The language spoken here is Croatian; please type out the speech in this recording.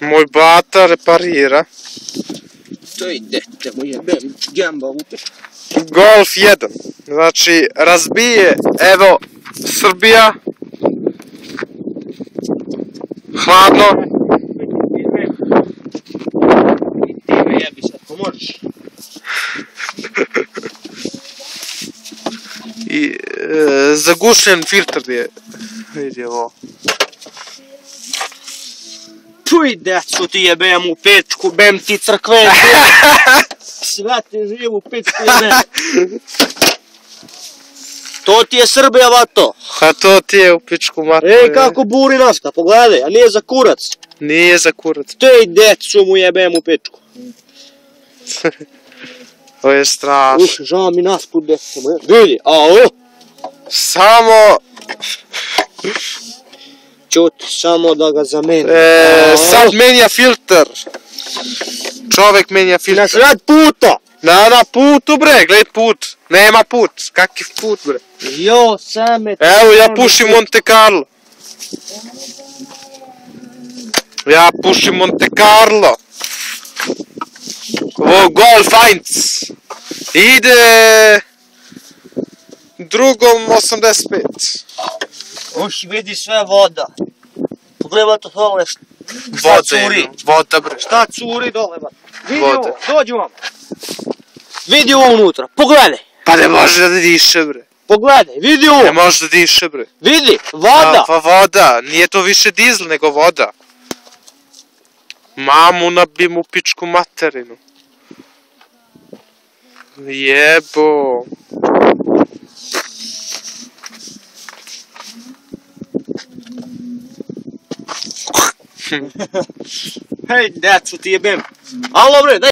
Moj bata reparira. To idete mu jebem džamba upeš. Golf 1. Znači, razbije, evo, Srbija. Hladno. I ti me jebi sad, pomožiš. I zagušen filtr je. Vidi ovo. Čuj, decu ti jebem u pečku, bem ti crkve. Sve ti živ u pečku jebem. To ti je Srbija, vato. A to ti je u pičku mater. Ej, kako buri naska, pogledaj, a nije za kurac. Nije za kurac. Tej decu mu jebem u pečku. To je strašno. Žao mi nas put decu mu jebem. Vidi, alo. Samo... Čuti, samo da ga zameni. Sad menja filter. Čovek menja filter. Na sred puta. Na putu bre, gled put. Nema put. Kakav put bre? Jo, same... Evo ja pušim Monte Carlo. Ja pušim Monte Carlo. Ovo Golf 1. Ide... Drugom 85. Uš, vidi sve voda. Pogledaj to dole, šta curi. Voda bre. Šta curi dole, ba. Vidi Voda. ovo, dođi vam. Vidi ovo unutra, pogledaj. Pa ne može da diše bre. Pogledaj, vidi ovo. Ne može da diše bre. Vidi, voda. Pa voda, nije to više dizel nego voda. Mamu nabim u pičku materinu. Jebo. Hej, decu ti jebem. Alo bre, daj.